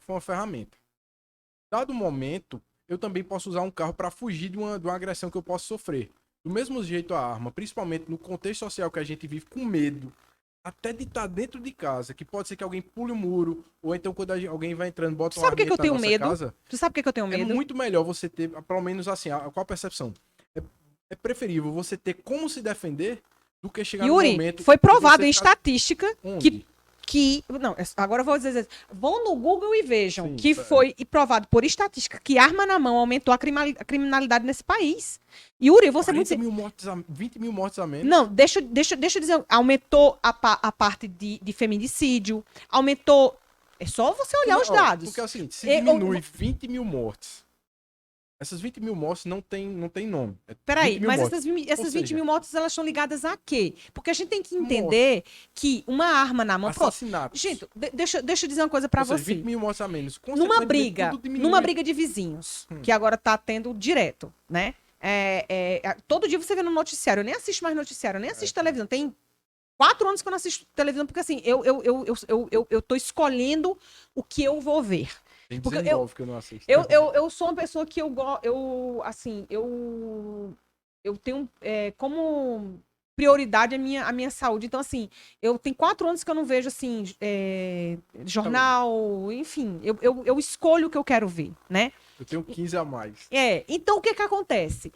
foi uma ferramenta. Dado o momento, eu também posso usar um carro para fugir de uma agressão que eu posso sofrer. Do mesmo jeito a arma, principalmente no contexto social que a gente vive com medo, até de estar dentro de casa, que pode ser que alguém pule o muro, ou então quando alguém vai entrando, Tu bota uma sabe o que arma que eu na tenho nossa medo? casa, Tu sabe o que que eu tenho é medo? muito melhor você ter, pelo menos assim, qual a percepção? É preferível você ter como se defender do que chegar no Yuri, momento foi de provado você em ficar estatística onde? não, agora eu vou dizer, vão no Google e vejam Sim, que foi provado por estatística que arma na mão aumentou a criminalidade nesse país. Yuri, você 40 muito. mil mortes, 20 mil mortes a menos. Não, deixa eu dizer, aumentou a parte de feminicídio, aumentou. É só você olhar os Porque dados. é o seguinte, se É, diminui 20 mil mortes, essas 20 mil mortes não tem nome. É 20 Peraí, mil mas mortes. Ou essas 20 seja, mil mortes, elas estão ligadas a quê? Porque a gente tem que morte, entender que uma arma na mão. Pronto. assassinatos. Gente, deixa eu dizer uma coisa pra Ou seja, 20 você. mil mortes a menos. Consequentemente, tudo Numa diminui. briga de vizinhos, que agora tá tendo direto, né? Todo dia você vê no noticiário. Eu nem assisto mais noticiário, eu nem assisto televisão. Tem 4 anos que eu não assisto televisão, porque assim, eu tô escolhendo o que eu vou ver. Tem Porque 19 que eu não assisto. eu sou uma pessoa que eu tenho como prioridade a minha saúde. Então, assim, eu tenho 4 anos que eu não vejo, assim, jornal, enfim. Eu escolho o que eu quero ver, né? Eu tenho 15 a mais. Então, o que que acontece?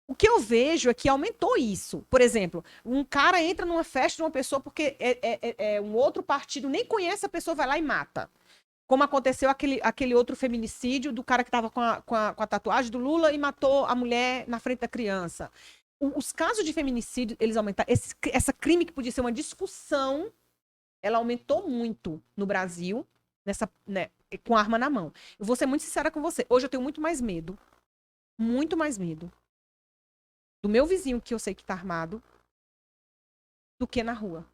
O que eu vejo é que aumentou isso. Por exemplo, um cara entra numa festa de uma pessoa porque um outro partido nem conhece a pessoa, vai lá e mata. Como aconteceu aquele outro feminicídio do cara que estava com a tatuagem do Lula e matou a mulher na frente da criança. Os casos de feminicídio, eles aumentaram. Essa crime que podia ser uma discussão, ela aumentou muito no Brasil, né, com arma na mão. Eu vou ser muito sincera com você. Hoje eu tenho muito mais medo do meu vizinho, que eu sei que tá armado, do que na rua.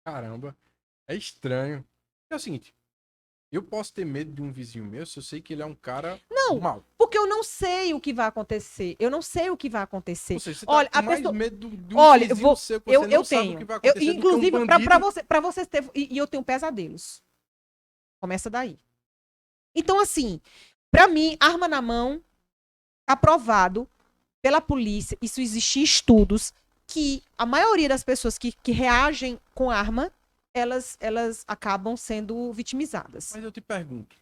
Caramba. É estranho. É o seguinte, eu posso ter medo de um vizinho meu se eu sei que ele é um cara Não, mau. porque eu não sei o que vai acontecer. Eu não sei o que vai acontecer. Ou seja, você tá Olha, com a mais pessoa. medo de um Olha, vizinho seu que você não sabe o que vai acontecer do que um Inclusive, bandido. pra vocês ter. E eu tenho pesadelos. Começa daí. Então, assim, pra mim, arma na mão, aprovado pela polícia. Isso existe em estudos que a maioria das pessoas que reagem com arma, elas acabam sendo vitimizadas. Mas eu te pergunto,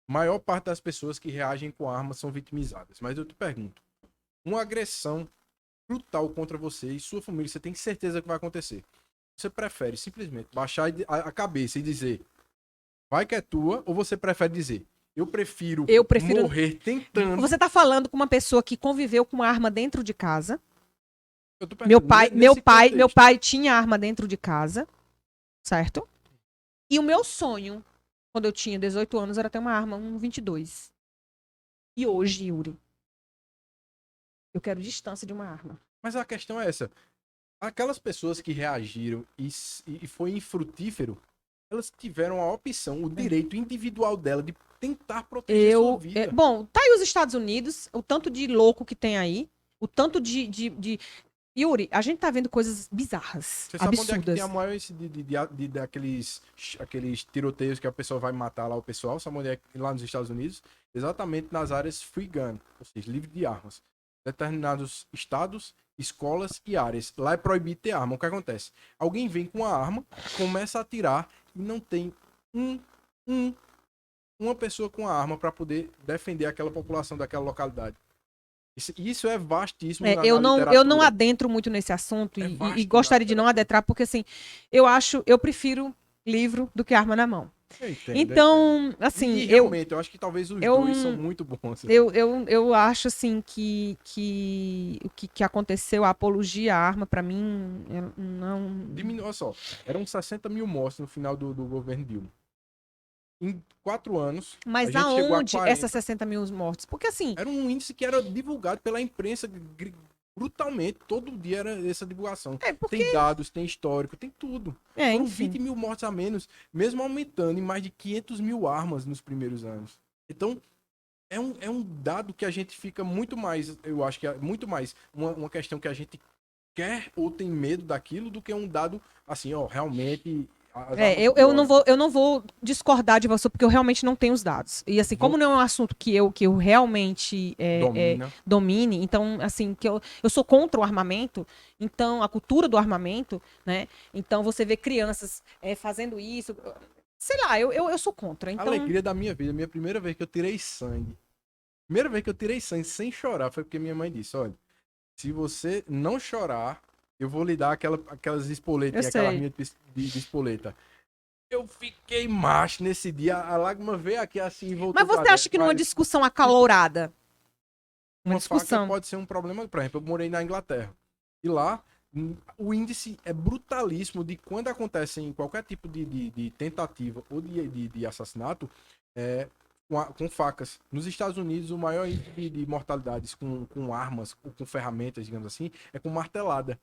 a maior parte das pessoas que reagem com armas são vitimizadas. Mas eu te pergunto, uma agressão brutal contra você e sua família, você tem certeza que vai acontecer. Você prefere simplesmente baixar a cabeça e dizer, vai que é tua, ou você prefere dizer, eu prefiro morrer tentando. Você tá falando com uma pessoa que conviveu com arma dentro de casa. Eu tô perguntando, Meu pai tinha arma dentro de casa, certo? E o meu sonho, quando eu tinha 18 anos, era ter uma arma, um 22. E hoje, Yuri, eu quero distância de uma arma. Mas a questão é essa. Aquelas pessoas que reagiram e foi infrutífero, elas tiveram a opção, o direito individual dela de tentar proteger sua vida. Bom, tá aí os Estados Unidos, o tanto de louco que tem aí, o tanto Yuri, a gente tá vendo coisas bizarras, Você sabe absurdas. onde é que tem a maior daqueles tiroteios que a pessoa vai matar lá o pessoal? Sabe onde é que, lá nos Estados Unidos? Exatamente nas áreas free gun, ou seja, livre de armas. Determinados estados, escolas e áreas. Lá é proibido ter arma. O que acontece? Alguém vem com a arma, começa a atirar e não tem uma pessoa com a arma para poder defender aquela população daquela localidade. Isso é vastíssimo na eu literatura. não adentro muito nesse assunto e gostaria de não literatura. adentrar, porque assim, eu prefiro livro do que arma na mão. Eu entendo, Então, assim, e realmente, eu acho que talvez os dois são muito bons. Eu acho, assim, que o que aconteceu, a apologia à arma, pra mim, não... Olha só, eram 60 mil mortes no final do governo Dilma. Em 4 anos, Mas a gente chegou a aonde 40. essas 60 mil mortes? Porque, assim... Era um índice que era divulgado pela imprensa brutalmente. Todo dia era essa divulgação. Tem dados, tem histórico, tem tudo. Foram enfim. 20 mil mortes a menos, mesmo aumentando em mais de 500 mil armas nos primeiros anos. Então, é um dado que a gente fica muito mais, eu acho que é muito mais uma questão que a gente quer ou tem medo daquilo do que um dado, assim, ó, realmente Eu não vou discordar de você, porque eu realmente não tenho os dados. E assim, como não é um assunto que eu realmente domine, então, assim, que eu sou contra o armamento, então, a cultura do armamento, né? Então, você vê crianças fazendo isso. Sei lá, eu sou contra. Então... Alegria da minha vida, minha primeira vez que eu tirei sangue. Primeira vez que eu tirei sangue sem chorar foi porque minha mãe disse: olha, se você não chorar, eu vou lhe dar aquelas espoletas, aquela minha de espoleta. Eu fiquei macho nesse dia, a lágrima veio aqui assim e voltou. Mas você acha que numa discussão acalorada, uma discussão faca pode ser um problema? Por exemplo, eu morei na Inglaterra e lá o índice é brutalíssimo de quando acontece em qualquer tipo de tentativa ou de assassinato com facas. Nos Estados Unidos, o maior índice de mortalidades com armas ou com ferramentas, digamos assim, é com martelada.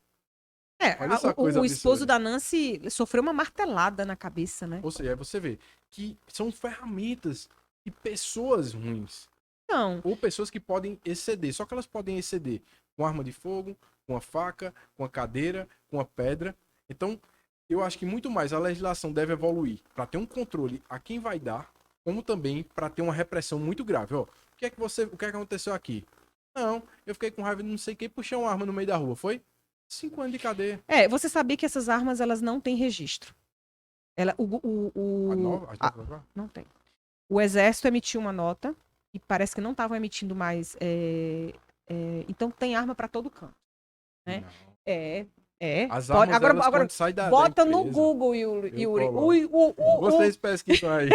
O esposo da Nancy sofreu uma martelada na cabeça, né? Ou seja, aí você vê que são ferramentas e pessoas ruins. Não. Ou pessoas que podem exceder. Só que elas podem exceder com arma de fogo, com a faca, com a cadeira, com a pedra. Então, eu acho que muito mais a legislação deve evoluir para ter um controle a quem vai dar, como também para ter uma repressão muito grave. Ó, o que é que aconteceu aqui? Não, eu fiquei com raiva de não sei quem, puxei uma arma no meio da rua, foi? 5 anos de cadeia. Você sabia que essas armas, elas não têm registro. Não tem. O Exército emitiu uma nota e parece que não estavam emitindo mais. Então tem arma para todo canto. Né? As armas, agora sai da bota da no Google, Yuri. Vocês pesquisam aí.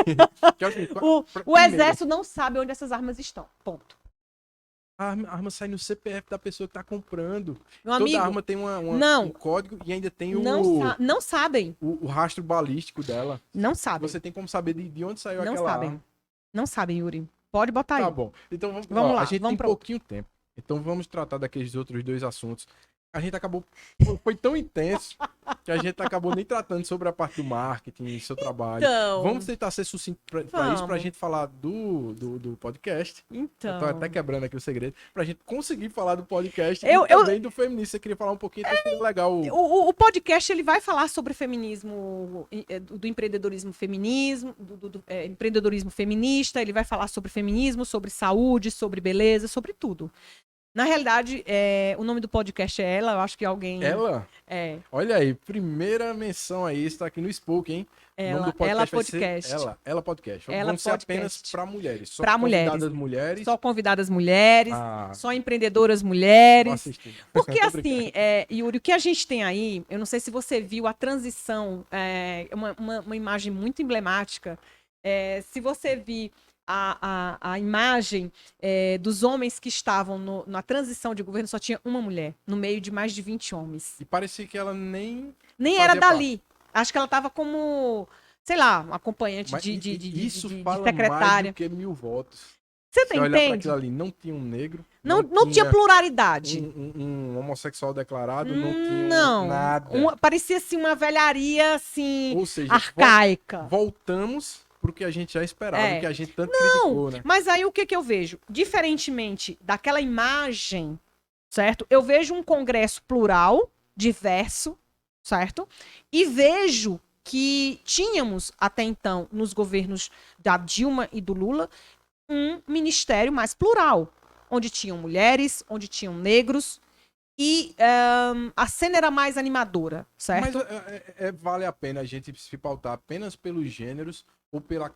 O Exército não sabe onde essas armas estão. Ponto. A arma sai no CPF da pessoa que tá comprando. Meu amigo, toda arma tem um código e ainda tem não sabem. O rastro balístico dela. Não sabem. Você tem como saber de onde saiu não aquela sabem. arma. Não sabem, Yuri. Pode botar aí. Tá bom. Então vamos lá. A gente tem pouquinho tempo. Então vamos tratar daqueles outros dois assuntos. A gente acabou... Foi tão intenso que a gente acabou nem tratando sobre a parte do marketing, seu trabalho. Então... Vamos tentar ser sucinto pra isso, pra gente falar do podcast. Então... Eu tô até quebrando aqui o segredo. Pra gente conseguir falar do podcast e também do feminismo. Você queria falar um pouquinho, então seria legal. O podcast, ele vai falar sobre feminismo, do empreendedorismo feminismo, empreendedorismo feminista, ele vai falar sobre feminismo, sobre saúde, sobre beleza, sobre tudo. Na realidade, o nome do podcast é Ela, eu acho que alguém... Ela? Olha aí, primeira menção aí, está aqui no Spook, hein? Ela Podcast. Ela Podcast. Vão ser apenas para mulheres. Só convidadas mulheres. Só convidadas mulheres, só empreendedoras mulheres. Porque assim, Yuri, o que a gente tem aí, eu não sei se você viu a transição, uma imagem muito emblemática. Se você vir a imagem dos homens que estavam na transição de governo, só tinha uma mulher, no meio de mais de 20 homens. E parecia que ela nem era dali. Acho que ela estava como, sei lá, acompanhante de secretária. Mais do que 1000 votos. Você entende? Olhar para aquilo ali, não tinha um negro. Não tinha pluralidade. Um homossexual declarado, não tinha nada. Parecia assim uma velharia assim, ou seja, arcaica. Voltamos pro que a gente já esperava, que a gente tanto criticou, né? Mas aí o que eu vejo? Diferentemente daquela imagem, certo? Eu vejo um congresso plural, diverso, certo? E vejo que tínhamos até então, nos governos da Dilma e do Lula, um ministério mais plural, onde tinham mulheres, onde tinham negros, e a cena era mais animadora, certo? Mas vale a pena a gente se pautar apenas pelos gêneros ou pela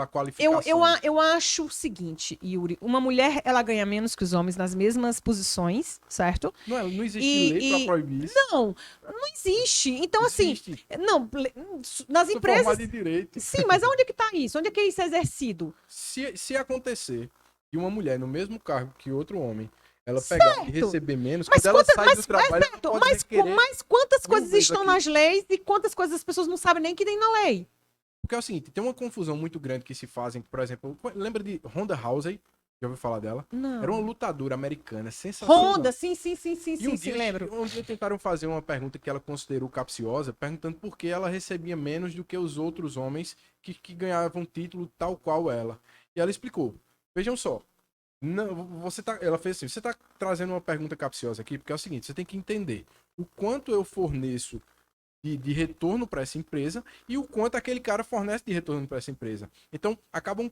qualificação? Eu acho o seguinte, Yuri, uma mulher, ela ganha menos que os homens nas mesmas posições, certo? Não existe lei pra proibir isso. Não existe. Então, existe. Assim, não, nas empresas... de direito. Sim, mas onde é que tá isso? Onde é que isso é exercido? Se acontecer de uma mulher no mesmo cargo que outro homem, ela pegar e receber menos, quando ela sai do trabalho, mas quantas coisas estão nas leis e quantas coisas as pessoas não sabem nem que tem na lei? Porque é o seguinte, tem uma confusão muito grande que se fazem, por exemplo, lembra de Ronda Rousey? Já ouviu falar dela? Não. Era uma lutadora americana, sensacional. Ronda, sim, lembro. Um dia tentaram fazer uma pergunta que ela considerou capciosa, perguntando por que ela recebia menos do que os outros homens que ganhavam título tal qual ela. E ela explicou. Vejam só. Não, ela fez assim, você está trazendo uma pergunta capciosa aqui, porque é o seguinte, você tem que entender o quanto eu forneço de retorno para essa empresa e o quanto aquele cara fornece de retorno para essa empresa. Então, acabam